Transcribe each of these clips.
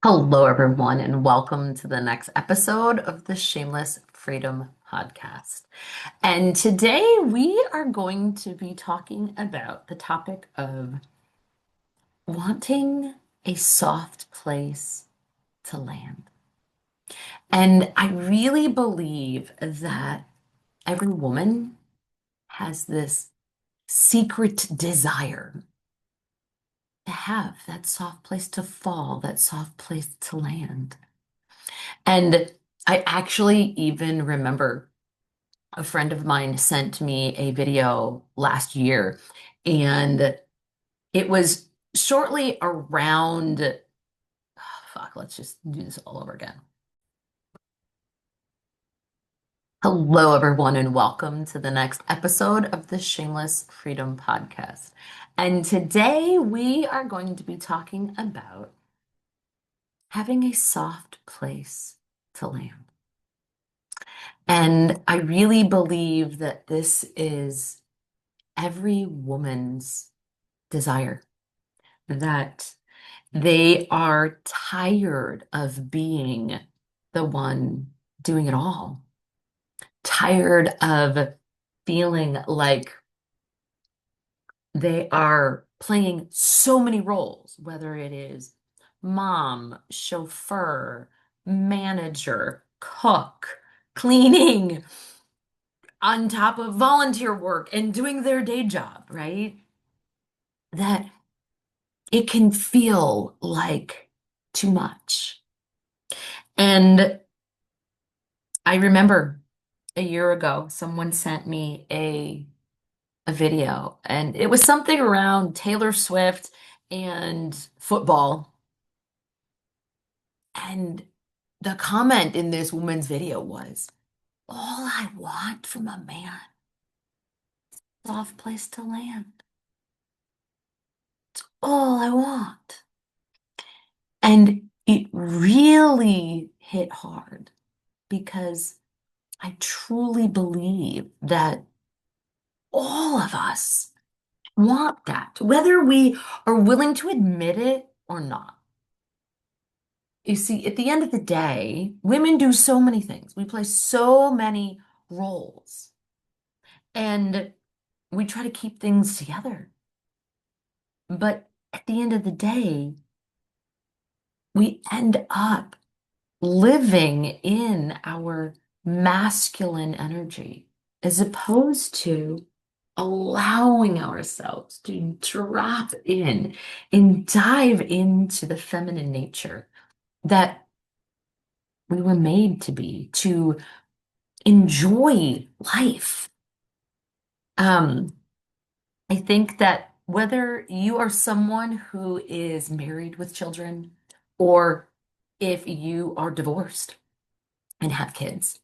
Hello, everyone, and welcome to the next episode of the Shameless Freedom Podcast. And today we are going to be talking about the topic of wanting a soft place to land. And I really believe that every woman has this secret desire to have that soft place to fall, that soft place to land. And I actually even remember a friend of mine sent me a video last year, and it was shortly around, fuck, let's just do this all over again. Hello, everyone, and welcome to the next episode of the Shameless Freedom Podcast. And today we are going to be talking about having a soft place to land. And I really believe that this is every woman's desire, that they are tired of being the one doing it all, tired of feeling like they are playing so many roles, whether it is mom, chauffeur, manager, cook, cleaning, on top of volunteer work and doing their day job, right? That it can feel like too much. And I remember a year ago, someone sent me a video, and it was something around Taylor Swift and football. And the comment in this woman's video was, all I want from a man, soft place to land. All I want. And it really hit hard because I truly believe that all of us want that, whether we are willing to admit it or not. You see, at the end of the day, women do so many things. We play so many roles, and we try to keep things together. But at the end of the day, we end up living in our masculine energy as opposed to allowing ourselves to drop in and dive into the feminine nature that we were made to be, to enjoy life. Um, I think that whether you are someone who is married with children or if you are divorced and have kids,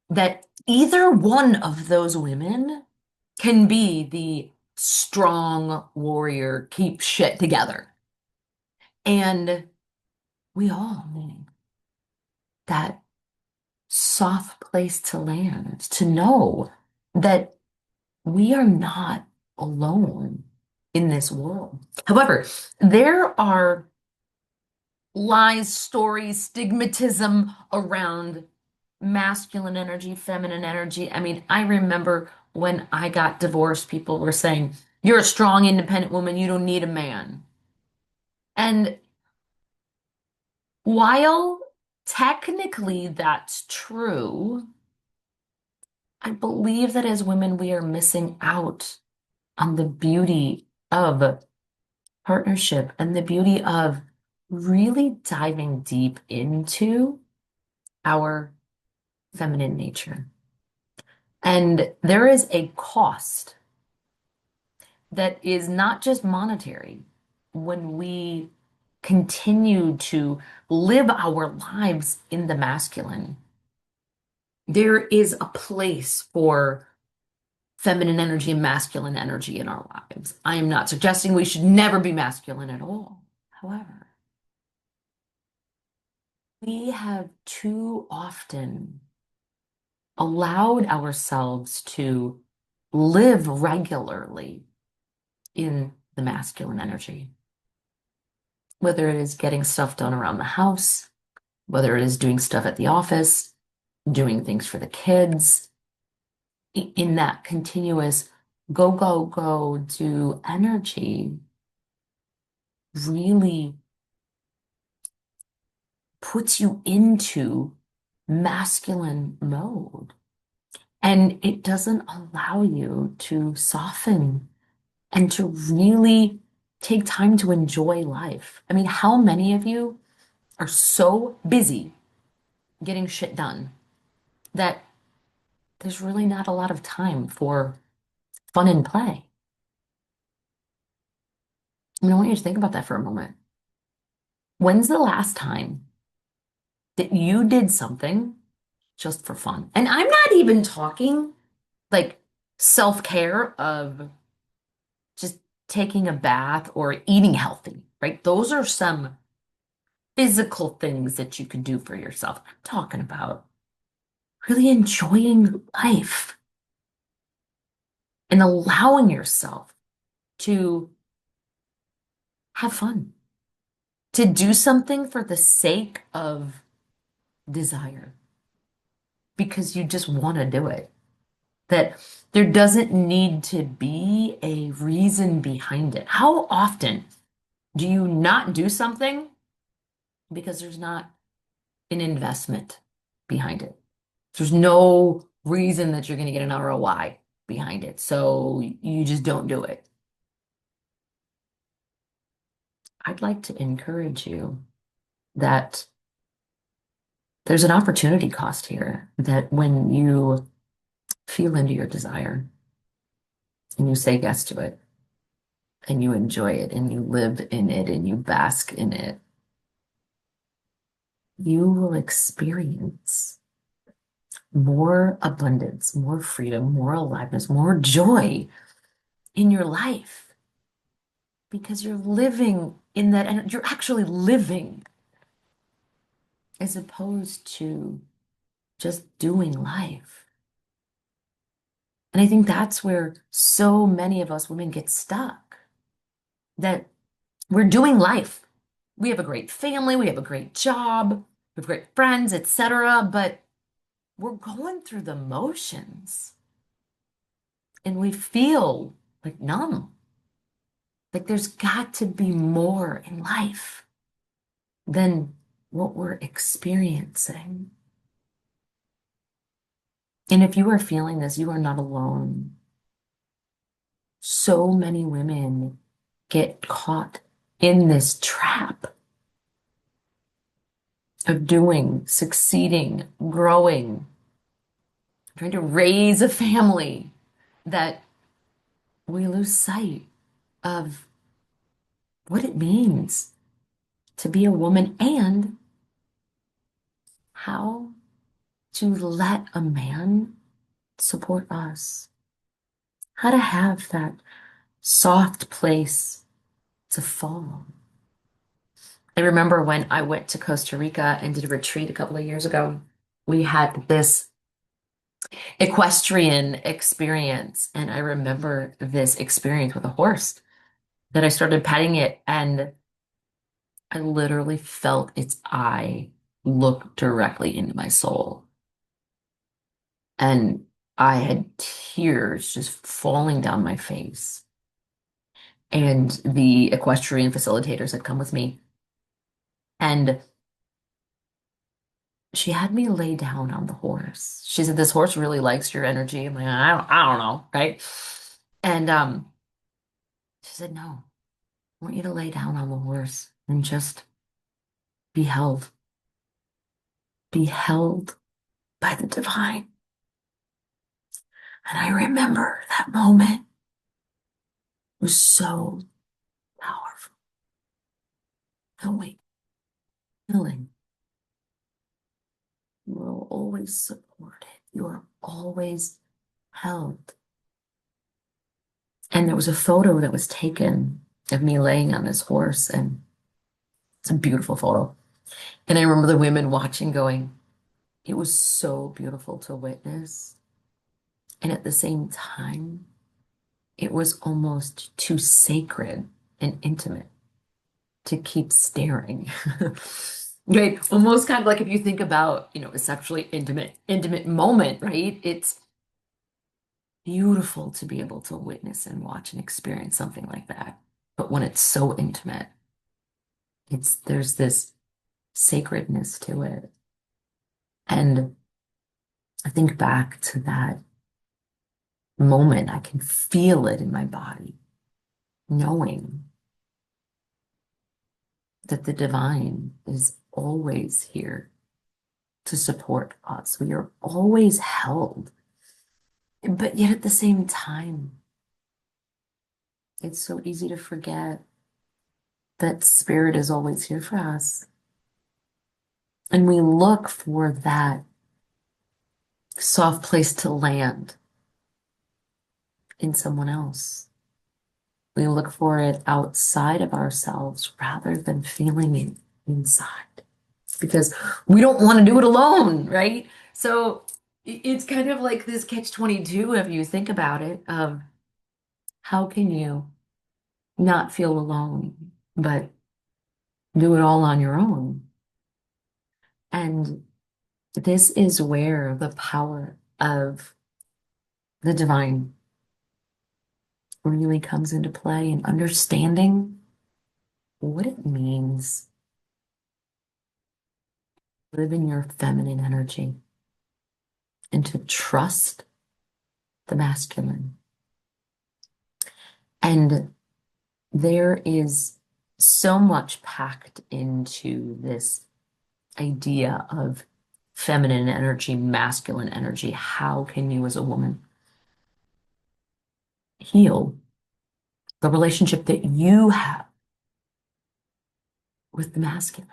that either one of those women can be the strong warrior, keep shit together. And we all need that soft place to land, to know that we are not alone in this world. However, there are lies, stories, stigmatism around masculine energy, feminine energy. I mean, I remember when I got divorced, people were saying, you're a strong, independent woman, you don't need a man. And while technically that's true, I believe that as women, we are missing out on the beauty of partnership and the beauty of really diving deep into our feminine nature. And there is a cost that is not just monetary when we continue to live our lives in the masculine. There is a place for feminine energy and masculine energy in our lives. I am not suggesting we should never be masculine at all. However, we have too often allowed ourselves to live regularly in the masculine energy. whether it is getting stuff done around the house, whether it is doing stuff at the office, doing things for the kids, in that continuous go, go, go to energy really puts you into masculine mode. And it doesn't allow you to soften and to really take time to enjoy life. I mean, how many of you are so busy getting shit done that there's really not a lot of time for fun and play? I mean, I want you to think about that for a moment. When's the last time that you did something just for fun? And I'm not even talking like self-care of just taking a bath or eating healthy, right? Those are some physical things that you can do for yourself. I'm talking about really enjoying life and allowing yourself to have fun, to do something for the sake of desire, because you just want to do it. That there doesn't need to be a reason behind it. How often do you not do something because there's not an investment behind it? There's no reason that you're going to get an ROI behind it. So you just don't do it. I'd like to encourage you that there's an opportunity cost here, that when you feel into your desire and you say yes to it and you enjoy it and you live in it and you bask in it, you will experience more abundance, more freedom, more aliveness, more joy in your life because you're living in that and you're actually living as opposed to just doing life. And I think that's where so many of us women get stuck, that we're doing life. We have a great family, we have a great job, we have great friends, etc., but we're going through the motions and we feel like numb. Like there's got to be more in life than what we're experiencing. And if you are feeling this, you are not alone. So many women get caught in this trap of doing, succeeding, growing, trying to raise a family, that we lose sight of what it means to be a woman and how to let a man support us, how to have that soft place to fall. I remember when I went to Costa Rica and did a retreat a couple of years ago, we had this equestrian experience. And I remember this experience with a horse that I started petting it, and I literally felt its eye look directly into my soul. And I had tears just falling down my face. And the equestrian facilitators had come with me. And she had me lay down on the horse. She said, "This horse really likes your energy." I'm like, I don't know, right? And she said, "No, I want you to lay down on the horse and just be held, be held by the divine." And I remember that moment was so powerful. Knowing, feeling you are always supported, you are always held. And there was a photo that was taken of me laying on this horse, and it's a beautiful photo. And I remember the women watching going, it was so beautiful to witness. And at the same time, it was almost too sacred and intimate to keep staring. Right? Almost kind of like if you think about, a sexually intimate moment, right? It's beautiful to be able to witness and watch and experience something like that. But when it's so intimate, there's this sacredness to it. And I think back to that moment, I can feel it in my body, knowing that the divine is always here to support us. We are always held. But yet at the same time, it's so easy to forget that spirit is always here for us. And we look for that soft place to land in someone else. We look for it outside of ourselves rather than feeling it inside because we don't want to do it alone, right? So it's kind of like this catch-22 if you think about it, of how can you not feel alone, but do it all on your own? And this is where the power of the divine really comes into play and understanding what it means to live in your feminine energy and to trust the masculine. And there is so much packed into this idea of feminine energy, masculine energy. How can you, as a woman, heal the relationship that you have with the masculine?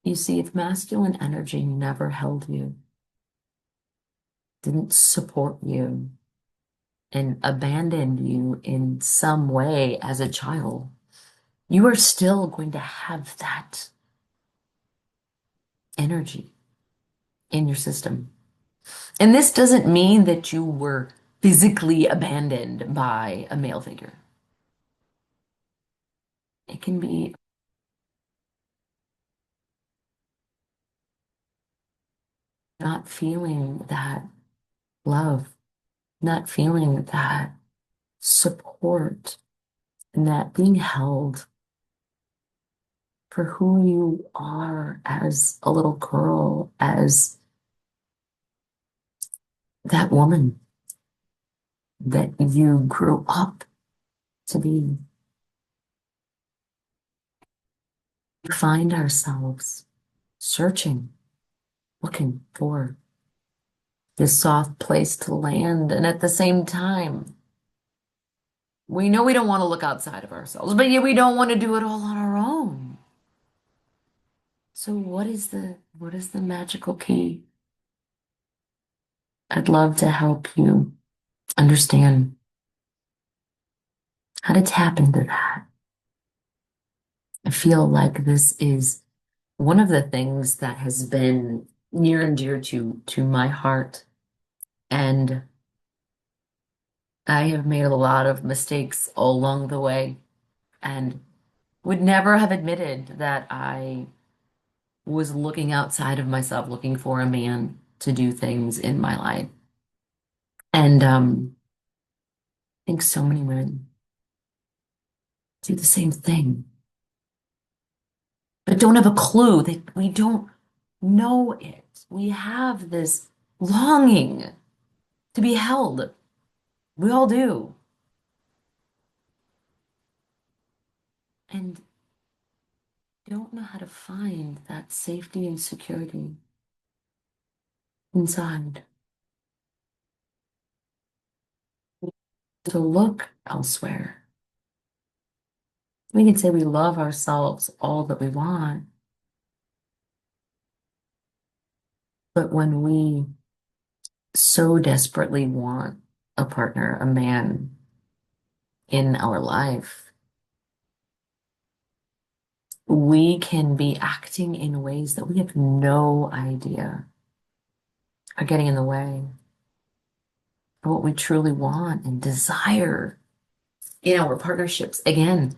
You see, if masculine energy never held you, didn't support you, and abandoned you in some way as a child, you are still going to have that energy in your system. And this doesn't mean that you were physically abandoned by a male figure. It can be not feeling that love, not feeling that support, and that being held for who you are as a little girl, as that woman that you grew up to be. We find ourselves searching, looking for this soft place to land. And at the same time, we know we don't want to look outside of ourselves, but yet we don't want to do it all on our own. So what is the magical key? I'd love to help you understand how to tap into that. I feel like this is one of the things that has been near and dear to my heart. And I have made a lot of mistakes all along the way and would never have admitted that I was looking outside of myself, looking for a man to do things in my life. And I think so many women do the same thing, but don't have a clue that we don't know it. We have this longing to be held. We all do. And don't know how to find that safety and security inside. To look elsewhere. We can say we love ourselves all that we want, but when we so desperately want a partner, a man in our life, we can be acting in ways that we have no idea are getting in the way of what we truly want and desire in our partnerships. Again,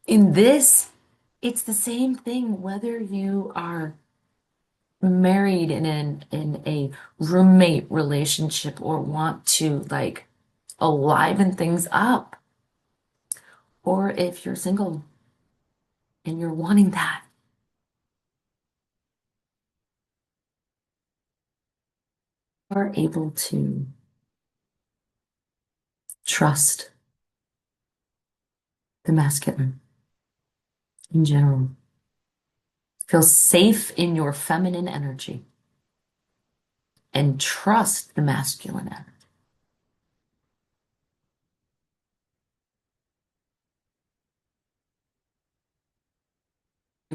In this, it's the same thing whether you are married in a roommate relationship or want to like liven things up, or if you're single and you're wanting that, are able to trust the masculine in general. Feel safe in your feminine energy and trust the masculine energy.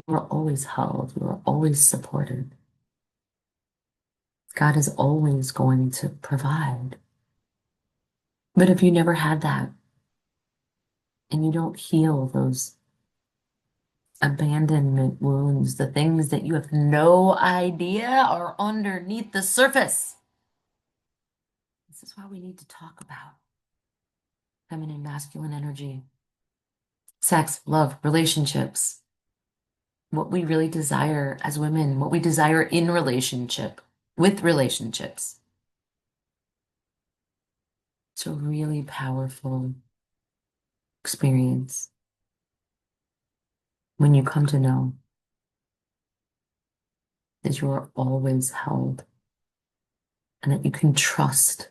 You are always held, you are always supported. God is always going to provide. But if you never had that and you don't heal those abandonment wounds, the things that you have no idea are underneath the surface, this is why we need to talk about feminine, masculine energy, sex, love, relationships, what we really desire as women, what we desire in relationship, with relationships. It's a really powerful experience when you come to know that you are always held and that you can trust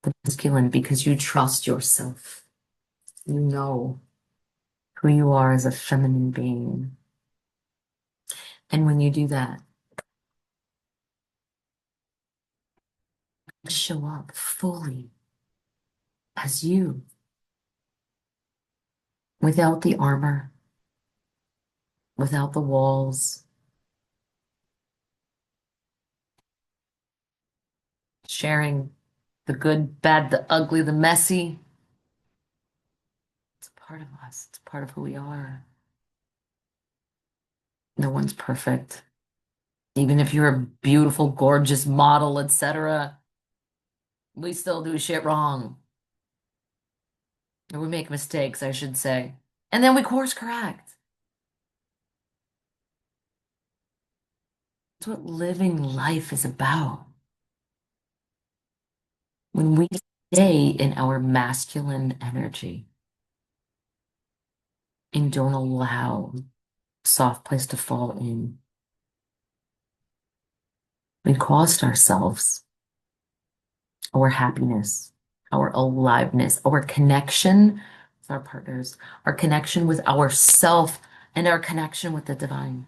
the masculine because you trust yourself. You know who you are as a feminine being. And when you do that, show up fully as you, without the armor, without the walls, sharing the good, bad, the ugly, the messy. It's a part of us. It's part of who we are. No one's perfect. Even if you're a beautiful, gorgeous model, etc., we still do shit wrong. Or we make mistakes, I should say. And then we course correct. That's what living life is about. When we stay in our masculine energy and don't allow soft place to fall in, we cost ourselves our happiness, our aliveness, our connection with our partners, our connection with ourself, and our connection with the divine.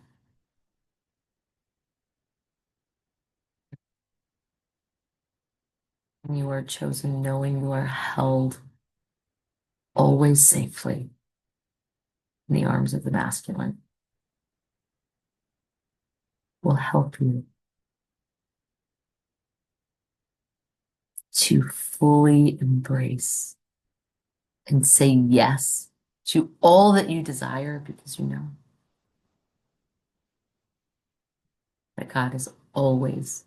When you are chosen, knowing you are held always safely in the arms of the masculine will help you to fully embrace and say yes to all that you desire because you know that God is always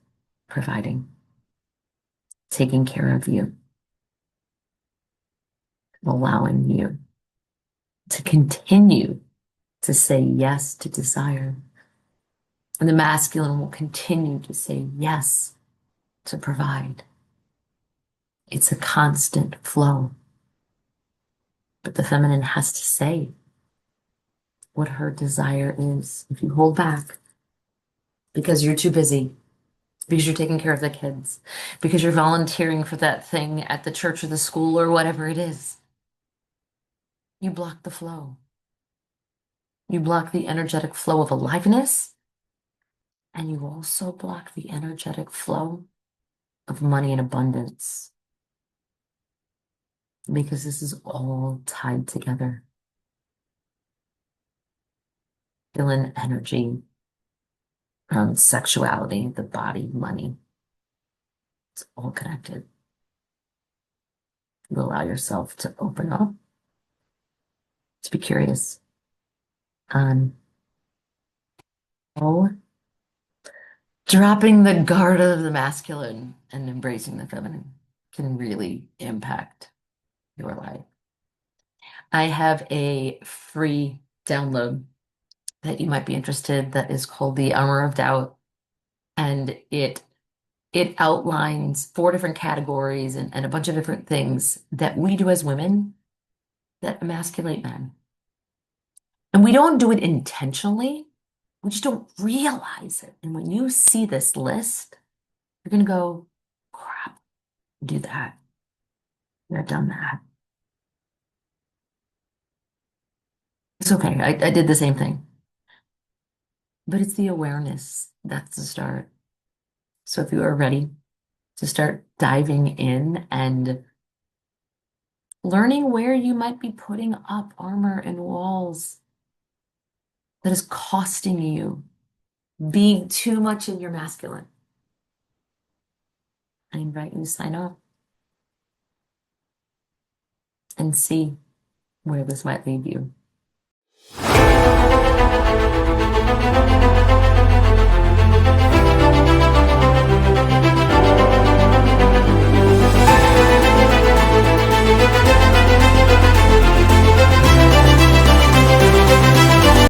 providing, taking care of you, allowing you to continue to say yes to desire. And the masculine will continue to say yes to provide. It's a constant flow. But the feminine has to say what her desire is. If you hold back because you're too busy, because you're taking care of the kids, because you're volunteering for that thing at the church or the school or whatever it is, you block the flow. You block the energetic flow of aliveness, and you also block the energetic flow of money and abundance because this is all tied together. Feeling energy around sexuality, the body, money. It's all connected. You allow yourself to open up, to be curious on how dropping the guard of the masculine and embracing the feminine can really impact your life. I have a free download that you might be interested that is called The Armor of Doubt. And it outlines four different categories and a bunch of different things that we do as women that emasculate men. And we don't do it intentionally. We just don't realize it. And when you see this list, you're going to go, crap, do that. I've done that. It's okay. I did the same thing. But it's the awareness that's the start. So if you are ready to start diving in and learning where you might be putting up armor and walls that is costing you being too much in your masculine, I invite you to sign up and see where this might lead you.